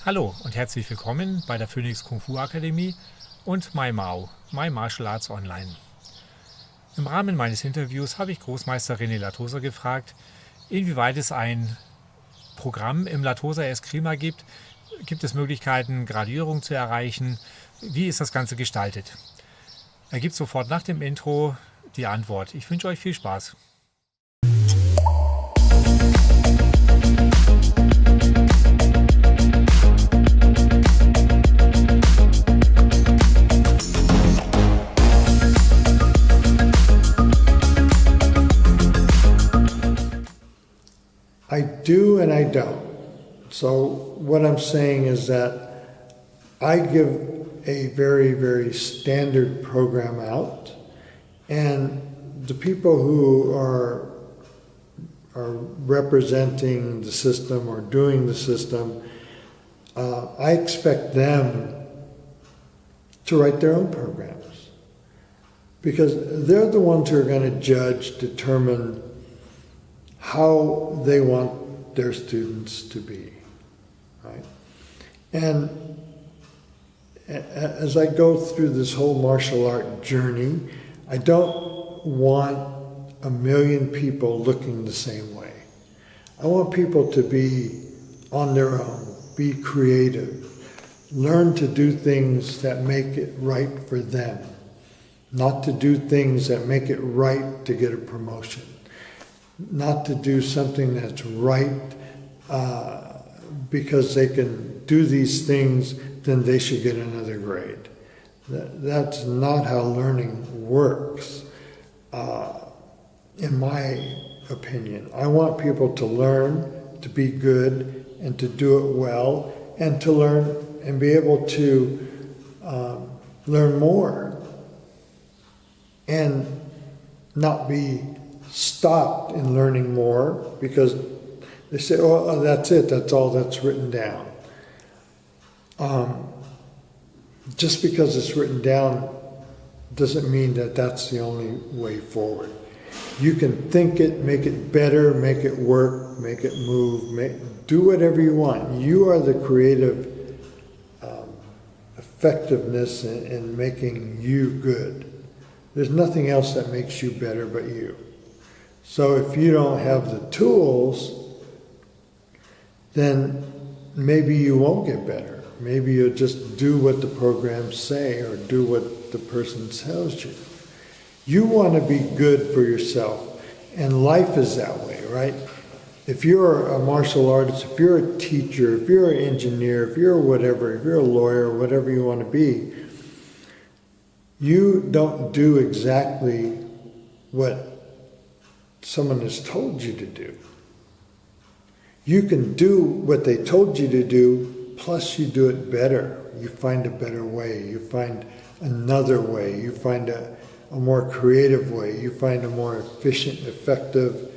Hallo und herzlich willkommen bei der Phoenix Kung Fu Akademie und My Mao, My Martial Arts Online. Im Rahmen meines Interviews habe ich Großmeister Rene Latosa gefragt, inwieweit es ein Programm im Latosa Escrima gibt. Gibt es Möglichkeiten, Graduierungen zu erreichen? Wie ist das Ganze gestaltet? Er gibt sofort nach dem Intro die Antwort. Ich wünsche euch viel Spaß. I do and I don't. So what I'm saying is that I give a very, very standard program out, and the people who are representing the system or doing the system, I expect them to write their own programs, because they're the ones who are going to judge, determine how they want their students to be, right? And as I go through this whole martial art journey, I don't want a million people looking the same way. I want people to be on their own, be creative, learn to do things that make it right for them, not to do things that make it right to get a promotion. Not to do something that's right because they can do these things, then they should get another grade. That's not how learning works, in my opinion. I want people to learn, to be good, and to do it well, and to learn and be able to learn more and not be stopped in learning more because they say, oh, that's it, that's all that's written down. Just because it's written down doesn't mean that that's the only way forward. You can think it, make it better, make it work, make it move, do whatever you want. You are the creative effectiveness in making you good. There's nothing else that makes you better but you. So if you don't have the tools, then maybe you won't get better. Maybe you'll just do what the programs say or do what the person tells you. You want to be good for yourself, and life is that way, right? If you're a martial artist, if you're a teacher, if you're an engineer, if you're whatever, if you're a lawyer, whatever you want to be, you don't do exactly what someone has told you to do. You can do what they told you to do, plus you do it better. You find a better way. You find another way. You find a more creative way. You find a more efficient, effective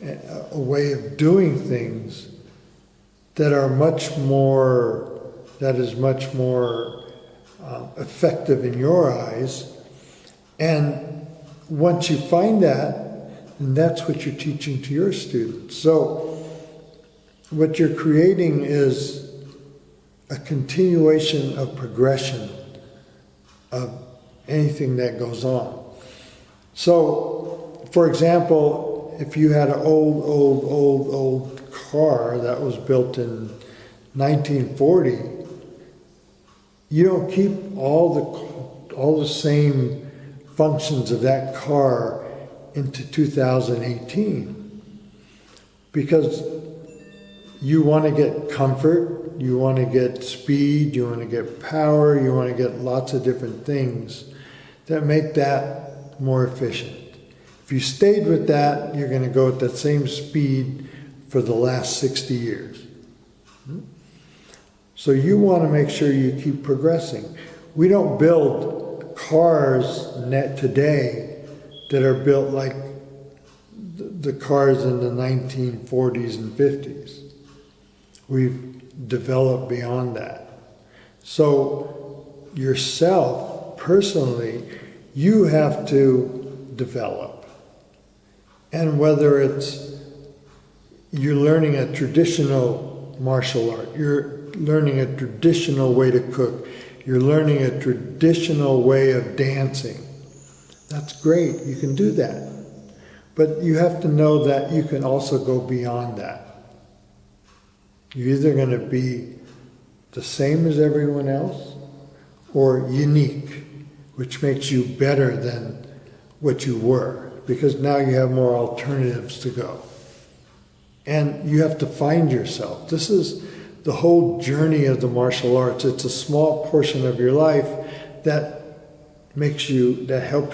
a way of doing things that is much more effective in your eyes. And once you find that, and that's what you're teaching to your students. So what you're creating is a continuation of progression of anything that goes on. So, for example, if you had an old car that was built in 1940, you don't keep all the same functions of that car into 2018, because you want to get comfort, you want to get speed, you want to get power, you want to get lots of different things that make that more efficient. If you stayed with that, you're going to go at that same speed for the last 60 years. So you want to make sure you keep progressing. We don't build cars today that are built like the cars in the 1940s and 50s. We've developed beyond that. So yourself, personally, you have to develop. And whether it's you're learning a traditional martial art. You're learning a traditional way to cook. You're learning a traditional way of dancing. That's great. You can do that. But you have to know that you can also go beyond that. You're either going to be the same as everyone else or unique, which makes you better than what you were, because now you have more alternatives to go. And you have to find yourself. This is the whole journey of the martial arts. It's a small portion of your life that helps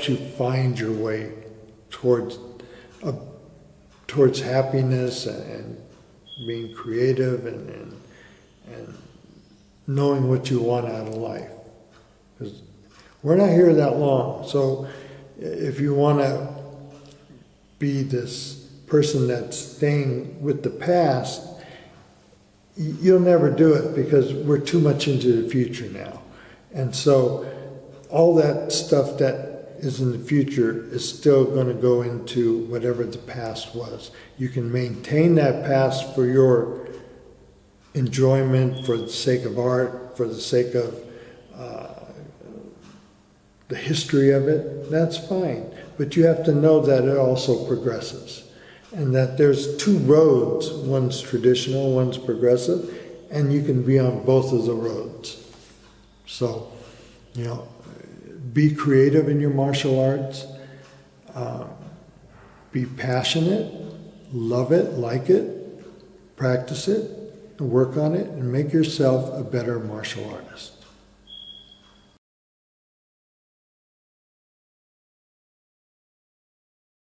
you find your way towards happiness and being creative and knowing what you want out of life. Because we're not here that long. So if you want to be this person that's staying with the past, you'll never do it, because we're too much into the future now. And so all that stuff that is in the future is still going to go into whatever the past was. You can maintain that past for your enjoyment, for the sake of art, for the sake of the history of it. That's fine. But you have to know that it also progresses, and that there's two roads. One's traditional, one's progressive, and you can be on both of the roads. So, be creative in your martial arts. Be passionate, love it, like it, practice it, and work on it, and make yourself a better martial artist.